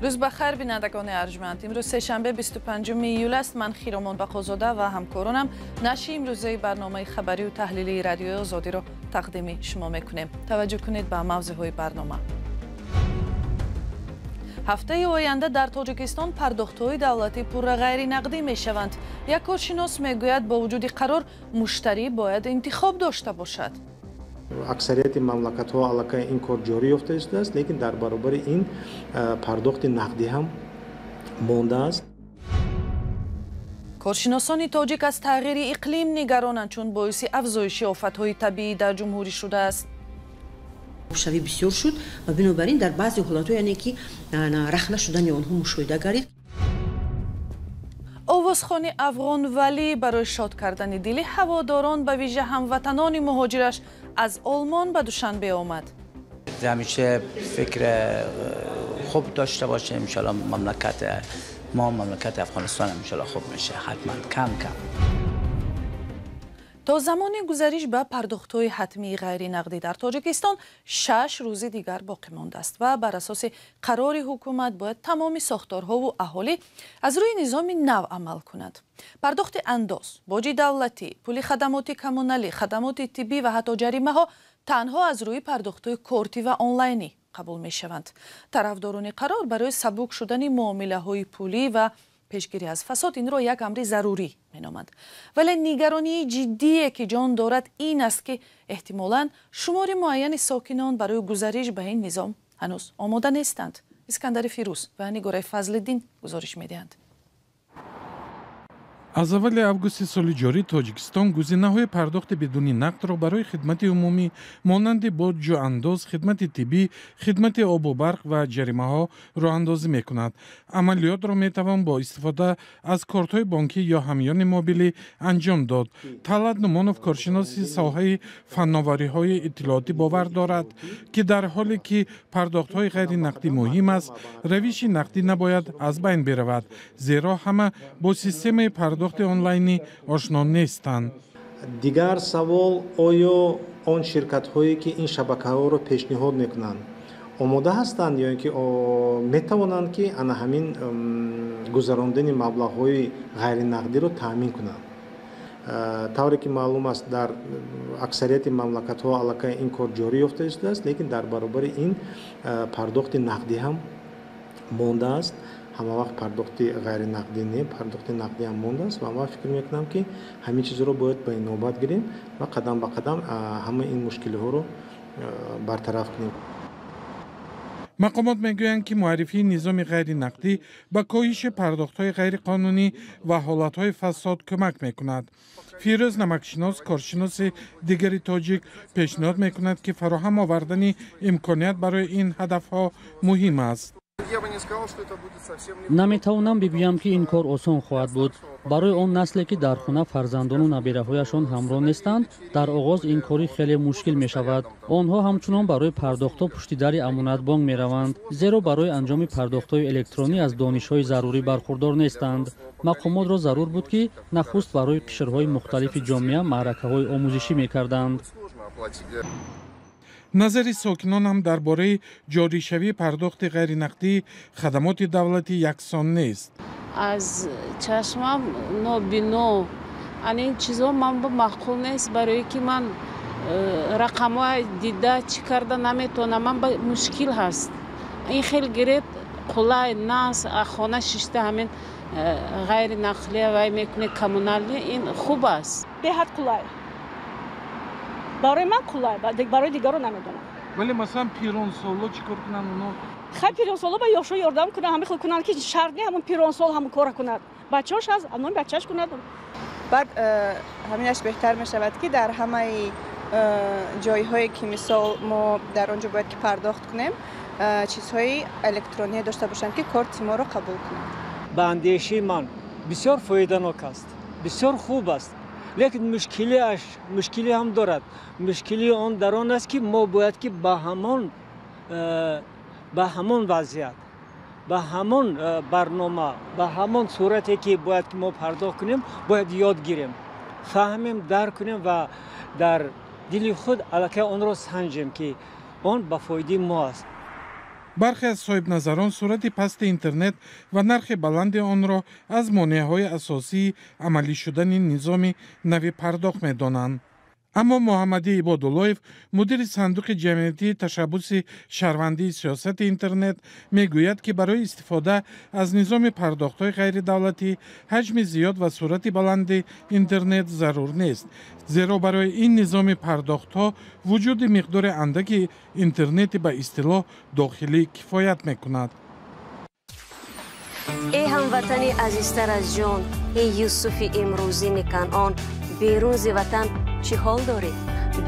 روز بخیر بینندگان ارجمند. امروز سه‌شنبه 25 ایول است. من خیرمان بقازاده و همکارانم نشر امروزه برنامه خبری و تحلیلی رادیو آزادی را تقدیم شما میکنیم. توجه کنید به موضوعهای برنامه. هفته آینده در تاجیکستان پرداخت‌های دولتی پور غیر نقدی میشوند. یک کارشناس میگوید با وجود قرار مشتری باید انتخاب داشته باشد. اکثریت مملکت‌ها علاقه این کار جاری یافته است، لیکن در برابر این پرداخت نقدی هم مانده است. کارشناسان تاجیک از تغییر اقلیم نگرانند چون باعث افزایش آفت‌های طبیعی در جمهوری شده است. شوی بسیار شد و بنابراین در بعضی حالت‌ها یعنی که رخنه شدن آنها مشاهده گردید. آوازخوان افغان ولی برای شاد کردن دل هواداران به ویژه هموطنان مهاجرش از آلمان به دوشنبه آمد. همیشه فکر خوب داشته باشه. انشالله مملکت افغانستان انشالله خوب میشه. حتما کم تا زمان گزارش به پرداخت‌های حتمی غیر نقدی در تاجیکستان 6 روز دیگر باقی مانده است و بر اساس قرار حکومت باید تمام ساختارها و اهالی از روی نظام نو عمل کنند. پرداخت انداز، باج دولتی، پول خدمات کمونالی، خدمات طبی و حتی جریمه ها تنها از روی پرداخت‌های کارتی و آنلاینی قبول می شوند. طرفداران قرار برای سبک شدن معامله‌های پولی و پیشگیری از فساد این را یک امر ضروری مینامند. ولی نگرانی جدی که جان دارد این است که احتمالاً شمار معین ساکنان برای گزارش به این نظام هنوز آماده نیستند. اسکندر فیروز و نگار فضل‌الدین گزارش می‌دهند. از اول августи соли ҷорӣ тоҷикистон гузинаҳои пардохти бедуни нақдро барои хидмати умумӣ монанди боҷу андоз, хидмати тиббӣ, хидмати обу барқ ва ҷаримаҳо роҳандозӣ мекунад. амалиётро метавон бо истифода аз кортҳои бонкӣ ё ҳамёни мобилӣ анҷом дод. Талат Нумонов коршиноси соҳаи фанновариҳои иттилоотӣ бовар дорад, ки дар ҳоле ки пардохтҳои ғайринақдӣ муҳим аст, равиши нақдӣ набояд аз байн биравад, зеро ҳама бо системаи пардохти онлайнӣ ошно нестанд. дигар савол, оё он ширкатҳое ки ин шабакаҳоро пешниҳод мекунанд омода ҳастанд ё ин ки метавонанд ки ана ҳамин гузарондани маблағҳои ғайринақдиро таъмин кунанд. тавре ки маълум аст дар аксарияти мамлакатҳо аллакай ин кор ҷорӣ ёфта истааст, лекин дар баробари ин пардохти нақдӣ ҳам мондааст. ҳама вақт пардохти ғайринақдӣ не, пардохти нақдӣ ҳам мондааст ва ман фикр мекунам ки ҳамин чизро бояд ба инобат гирем ва қадам ба қадам ҳама ин мушкилиҳоро бартараф кунем. мақомот мегӯянд ки муаррифии низоми ғайринақдӣ ба коҳиши пардохтҳои ғайриқонунӣ ва ҳолатҳои фасод кӯмак мекунад. фирӯз намакшинос, коршиноси дигари тоҷик, пешниҳод мекунад ки фароҳам овардани имконият барои ин ҳадафҳо муҳим аст. наметавонам бигӯям ки ин кор осон хоҳад буд. барои он насле ки дар хона фарзандону набираҳояшон ҳамроҳ нестанд, дар оғоз ин кори хеле мушкил мешавад. онҳо ҳамчунон барои пардохтҳо пушти дари амонатбонк мераванд, зеро барои анҷоми пардохтҳои электронӣ аз донишҳои зарурӣ бархурдор нестанд. мақомотро зарур буд ки нахуст барои қишрҳои мухталифи ҷомеа маъракаҳои омӯзишӣ мекарданд. назари сокинон ҳам дар бораи ҷоришавии пардохти ғайринақдӣ хадамоти давлатӣ яксон нест. аз чашмам нобино анин чизо ман ба маъқул нест, барое ки ман рақамҳо дида чӣ карда наметавонам, ман ба мушкил ҳаст. ин хеле гиреб қулай нас хона шишта ҳамин ғайринақлия вай мекуне коммуналӣ ин хуб аст. беҳад қулай барои ман қулай, барои дигарон намедонам. вале масалан пиронсоло чӣ кор кунанд? оно хай пиронсоло ба ёшо ёрдам кунад, ҳамин хел кунанд ки шарт не ҳамон пиронсол ҳамон кора кунад, бачааш аз амнони бачааш кунад. баъд ҳаминаш беҳтар мешавад ки дар ҳамаи ҷойҳое ки мисол мо дар он ҷо бояд ки пардохт кунем чизҳои электроние дошта бошанд ки корти моро қабул кунад. ба андешаи ман бисёр фоиданок аст, бисёр хуб аст, лекин мушкилӣ ҳам дорад. мушкили он дар он аст ки мо бояд ки ба ҳамон вазъият, ба ҳамон барнома, ба ҳамон сурате ки бояд ки мо пардохт кунем бояд ёд гирем, фаҳмем, дарк кунем ва дар дили худ аллакай онро санҷем ки он ба фоидаи мо аст. برخی از صاحب نظران صورت پست اینترنت و نرخ بلند آن را از مانع‌های اساسی عملی شدن نظام نوی پرداخت می‌دانند. اما محمدی عباداللهیف مدیر صندوق جمعیتی تشبث شهروندی سیاست اینترنت میگوید که برای استفاده از نظام پرداخت‌های غیر دولتی حجم زیاد و سرعت بلند اینترنت ضرور نیست، زیرا برای این نظام پرداخت‌ها وجود مقدار اندک اینترنت به اصطلاح داخلی کفایت می‌کند. ای هموطنی عزیزتر از جان، این یوسف امروزین کنعان بیرون ز وطن چی حال داری؟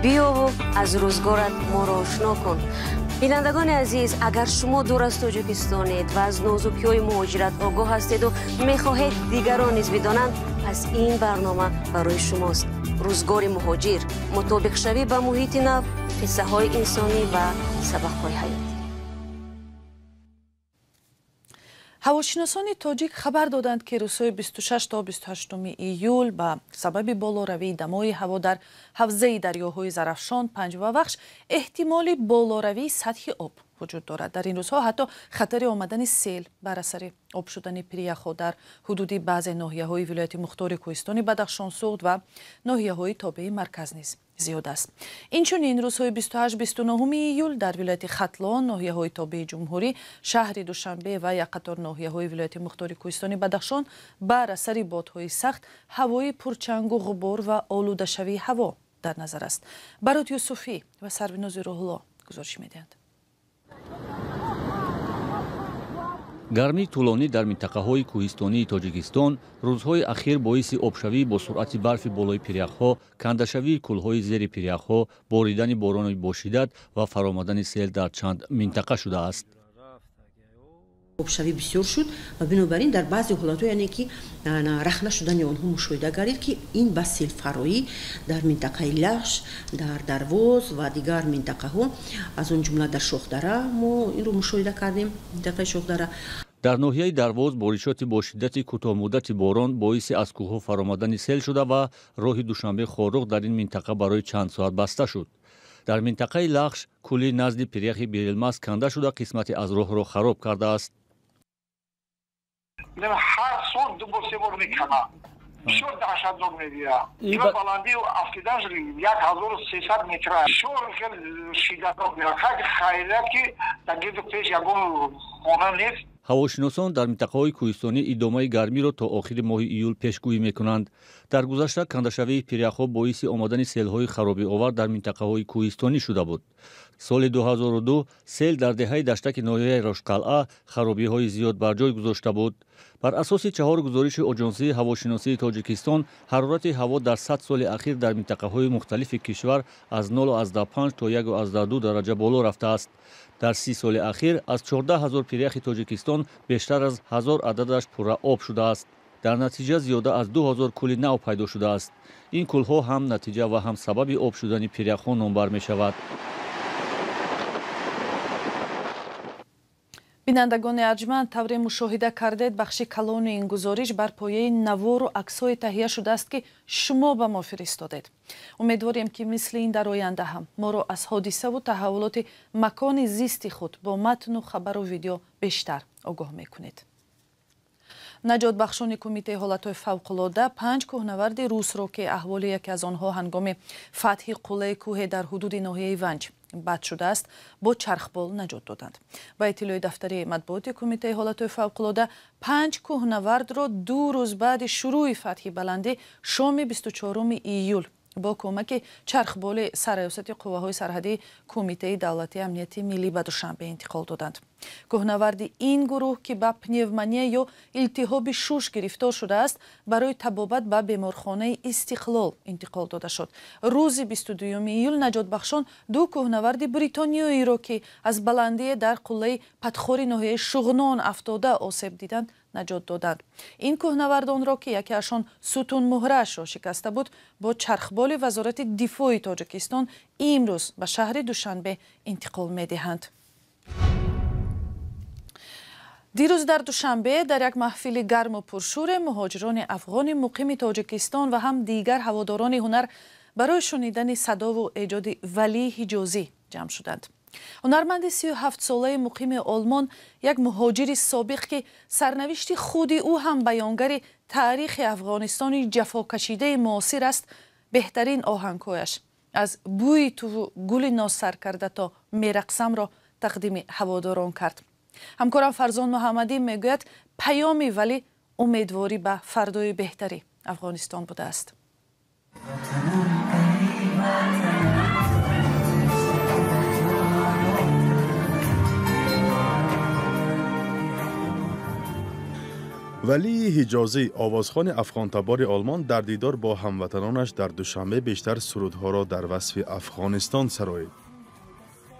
بیا و از روزگارت ما را آشنا کن. بینندگان عزیز، اگر شما دور از تاجیکستانید و از نازکی‌های مهاجرت آگاه هستید و می‌خواهید دیگران نیز بدانند، پس این برنامه برای شماست. روزگار مهاجر، مطابق شوی با محیط نو، قصه‌های انسانی و سبق‌های حیاتی. ҳавошиносони тоҷик хабар доданд ки рӯзҳои 26 то 28 июл ба сабаби болоравии дамои ҳаво дар ҳавзаи дарёҳои Зарафшон, Панҷ ва Вахш эҳтимоли болоравии сатҳи об вуҷуд дорад. дар ин рӯзҳо ҳатто хатари омадани сел бар асари об шудани пиряхҳо дар ҳудуди баъзе ноҳияҳои вилояти мухтори Кӯҳистони Бадахшонсуғд ва ноҳияҳои тобеи марказ низ зиёд аст. инчунин рӯзҳои 28-29 июл дар вилояти Хатлон, ноҳияҳои тобеи Ҷумҳурӣ, шаҳри Душанбе ва як қатор ноҳияҳои вилояти мухтори Кӯҳистони Бадахшон бар асари бодҳои сахт, ҳавои пурчангу ғубор ва олудашавии ҳаво дар назар аст. Барот Юсуфӣ ва Сарвинози Рӯҳулло гузориш медиҳанд. гармии тӯлонӣ дар минтақаҳои кӯҳистонии тоҷикистон рӯзҳои ахир боиси обшавӣ бо суръати барфи болои пиряхҳо, кандашавии кӯлҳои зери пиряхҳо, боридани борони бошиддат ва фаромадани сел дар чанд минтақа шудааст. обшавӣ бисёр шуд ва бинобар ин дар баъзе ҳолатҳо яъне ки рахна шудани онҳо мушоҳида гардид ки ин ба селфароӣ дар минтақаи Лахш, дар Дарвоз ва дигар минтақаҳо, аз он ҷумла дар Шохдара мо инро мушоҳида кардем. минтақаи Шохдара дар ноҳияи Дарвоз боришоти бошиддати кӯтоҳмуддати борон боиси аз кӯҳҳо фаромадани сел шуда ва роҳи Душанбе-Хорух дар ин минтақа барои чанд соат баста шуд. дар минтақаи Лахш кӯли назди пиряхи Бирилмас канда шуда қисмате аз роҳро хароб кардааст. هر سال دو بار سه بار میکنم بسیار دهشتناک میگیره این بلندی افتیدنش 1300 متر بسیار خیلی شدتناک میره خیلی خیلیت که در گرد پیش یکون خانه نیست. ҳавошиносон дар минтақаҳои кӯҳистонӣ идомаи гармиро то охири моҳи июл пешгӯӣ мекунанд. дар гузашта кандашавии пиряхҳо боиси омадани селҳои харобиовар дар минтақаҳои кӯҳистонӣ шуда буд. соли 2002 сел дар деҳаи даштаки ноҳияи Рошқалъа харобиҳои зиёд бар ҷой гузошта буд. бар асоси чаҳор гузориши оҷонсии ҳавошиносии Тоҷикистон, ҳарорати ҳаво дар 100 соли ахир дар минтақаҳои мухталифи кишвар аз 0.5 то 1.2 дараҷа боло рафтааст. дар 30 соли ахир аз 14 000 пиряхи Тоҷикистон бештар аз 1000 ададаш пурра об шудааст. дар натиҷа зиёда аз 2000 кӯли нав пайдо шудааст. ин кӯлҳо ҳам натиҷа ва ҳам сабаби об шудани пиряхҳо номбар мешавад. бинандагони арҷманд, тавре мушоҳида кардед, бахши калони ин гузориш бар пояи навору аксҳое таҳия шудааст ки шумо ба мо фиристодед. умедворем ки мисли ин дар оянда ҳам моро аз ҳодисаву таҳаввулоти макони зисти худ бо матну хабару видео бештар огоҳ мекунед. наҷотбахшони кумитаи ҳолатҳои фавқулода 5 кӯҳнаварди русро ки аҳволи яке аз онҳо ҳангоми фатҳи қуллаи кӯҳе дар ҳудуди ноҳияи Ванҷ бад шудааст, бо чархбол наҷот доданд. ба иттилои дафтари матбуоти кумитаи ҳолатҳои фавқулода, 5 кӯҳнавардро 2 рӯз баъди шурӯи фатҳи баландӣ шоми 24 июл бо кӯмаки чархболи сарраёсати қувваҳои сарҳадии кумитаи давлатии амнияти миллӣ ба Душанбе интиқол доданд. кӯҳнаварди ин гурӯҳ ки ба пневмония ё илтиҳоби шуш гирифтор шудааст, барои табобат ба беморхонаи Истиқлол интиқол дода шуд. рӯзи 22 июл наҷотбахшон 2 кӯҳнаварди бритониёиро ки аз баландие дар қуллаи падхори ноҳияи Шуғнон афтода осеб диданд наҷот доданд. ин кӯҳнавардонро ки якеашон сутунмуҳраашро шикаста буд, бо чархболи вазорати дифои Тоҷикистон имрӯз ба шаҳри Душанбе интиқол медиҳанд. дирӯз дар Душанбе дар як маҳфили гарму пуршӯре муҳоҷирони афғони муқими Тоҷикистон ва ҳам дигар ҳаводорони ҳунар барои шунидани садову эҷоди Валии Ҳиҷозӣ ҷамъ шуданд. هنرمند 37 ساله مقیم آلمان یک مهاجر سابق که سرنوشت خود او هم بیانگر تاریخ افغانستان جفا کشیده معاصر است بهترین آهنگهایش از بوی تو گل ناسر کرده تا میرقصم را تقدیم هواداران کرد. همکارم فرزان محمدی میگوید پیامی ولی امیدواری به فردای بهتری افغانستان بوده است. ولی حجازی آوازخوان افغان تبار آلمان در دیدار با هموطنانش در دوشنبه بیشتر سرودها را در وصف افغانستان سرایید.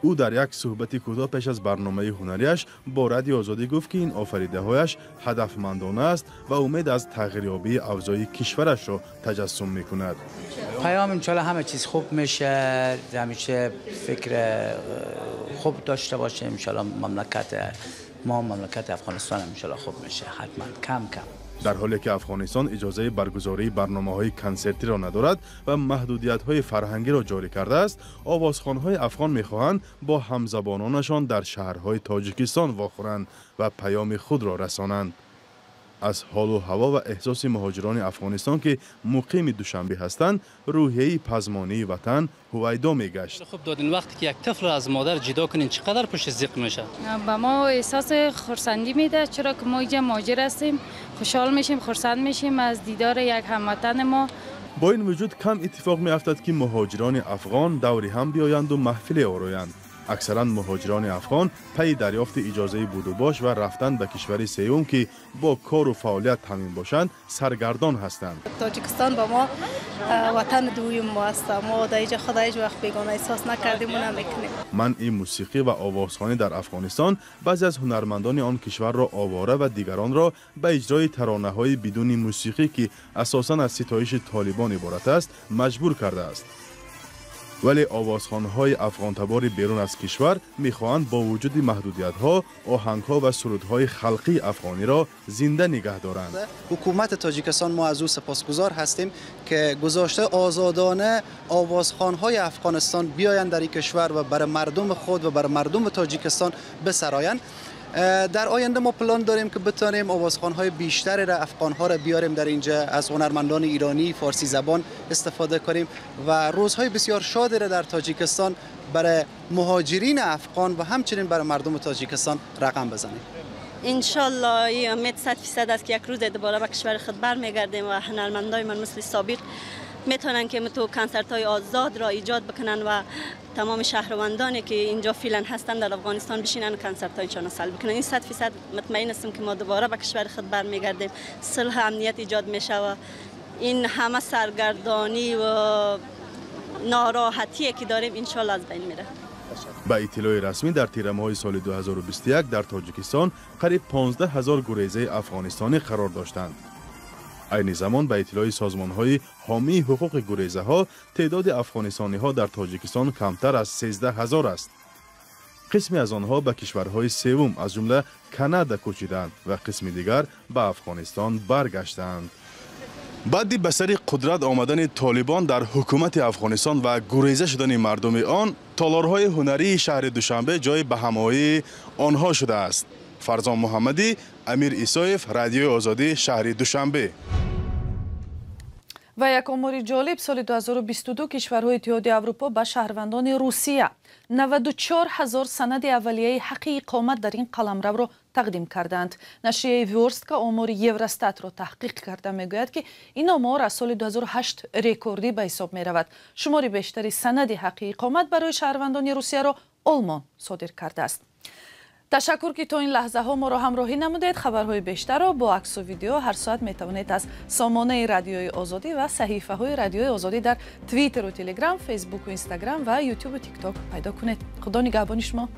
او در یک صحبت کوتاه پیش از برنامه هنریش با رادیو آزادی گفت که این آفریده‌هایش هدفمندانه است و امید از تغییریابی اوضاع کشورش را تجسم می‌کند. پیام انشالله همه چیز خوب میشه، همیشه فکر خوب داشته باشیم انشالله مملکت افغانستان انشالله خوب میشه حتما کم کم. در حالی که افغانستان اجازه برگزاری برنامه‌های کنسرتی را ندارد و محدودیت‌های فرهنگی را جاری کرده است، آوازخوان‌های افغان می‌خواهند با همزبانانشان در شهرهای تاجیکستان واخورند و پیام خود را رسانند. از حال و هوا و احساس مهاجران افغانستان که مقیم دوشنبه هستند، روحیه پزمانی وطن هویدا میگشت. خوب دادین وقتی که یک طفل از مادر جدا کنین چقدر پشت زیق میشه؟ با ما احساس خرسندی میده، چرا که ما اینجا مهاجر هستیم، خوشحال میشیم، خرسند میشیم از دیدار یک هموطن ما. با این وجود کم اتفاق میافتد که مهاجران افغان دوری هم بیایند و محفل آرایند. اکثرا مهاجران افغان پی دریافت اجازه بود و باش و رفتن به کشور سوم که با کار و فعالیت تامین باشند سرگردان هستند. تاجیکستان با ما وطن دوم ما است. ما در اینجا خدا هیچ وقت بیگانه احساس نکردیم و نمیکنیم. منع موسیقی و آوازخوانی در افغانستان بعضی از هنرمندان آن کشور را آواره و دیگران را به اجرای ترانه‌های بدون موسیقی که اساساً از ستایش طالبان عبارت است مجبور کرده است. ولی آوازخوان‌های افغان تبار بیرون از کشور می‌خواهند با وجود محدودیت‌ها، آهنگ‌ها و سرودهای خلقی افغانی را زنده نگه دارند. حکومت تاجیکستان ما از او سپاسگزار هستیم که گذاشته آزادانه آوازخوان‌های افغانستان بیایند در این کشور و برای مردم خود و برای مردم تاجیکستان بسرایند. در آینده ما پلان داریم که بتانیم آوازخوان‌های بیشتری را افغان‌ها را بیاریم در اینجا، از هنرمندان ایرانی فارسی زبان استفاده کنیم و روزهای بسیار شادی را در تاجیکستان برای مهاجرین افغان و همچنین برای مردم تاجیکستان رقم بزنیم. انشالله این امید 100% است که یک روز دوباره به کشور خود برمیگردیم و هنرمندای من مثل سابق میتونن که تو کنسرت‌های آزاد را ایجاد بکنن و تمام شهروندانی که اینجا فعلا هستن در افغانستان بشینن کنسرت‌هایشان را سلب کنن. این 100% مطمئن هستم که ما دوباره به کشور خود برمیگردیم، صلح امنیت ایجاد میشه و این همه سرگردانی و ناراحتی که داریم انشالله از بین میره. با اطلاع رسمی در تیر ماه سال 2021 در تاجیکستان قریب 15,000 گریزه افغانستانی قرار داشتند. این زمان به اطلاع سازمان‌های حامی حقوق گریزه‌ها تعداد افغانستانی‌ها در تاجیکستان کمتر از 13,000 است. قسمی از آنها به کشورهای سوم از جمله کانادا کوچیدند و قسم دیگر به افغانستان برگشتند. بعد به سر قدرت آمدن طالبان در حکومت افغانستان و گریزه شدن مردم آن، تالارهای هنری شهر دوشنبه جای بهمایی آنها شده است. فرزان محمدی، امیر ایسایف، رادیو آزادی، شهر دوشنبه. و یک امور جالب، سال 2022 کشورهای اتحادیه اروپا به شهروندان روسیه 94,000 سند اولیه حق اقامت در این قلمرو را تقدیم کردند. نشریه ویورستکا آمار یورستات را تحقیق کرده میگوید که این آمار از سال 2008 رکوردی به حساب می رود. شمار بیشتری سند حق اقامت برای شهروندان روسیه را آلمان صادر کرده است. تشکر که تا این لحظه ها ما را همراهی نمودید. خبرهای بیشتر را با عکس و ویدیو هر ساعت می توانید از سامانه رادیوی آزادی و صحیفه های رادیوی آزادی در توییتر و تلگرام، فیسبوک و اینستاگرام و یوتیوب و تیک تاک پیدا کنید. خدا نگهبان شما.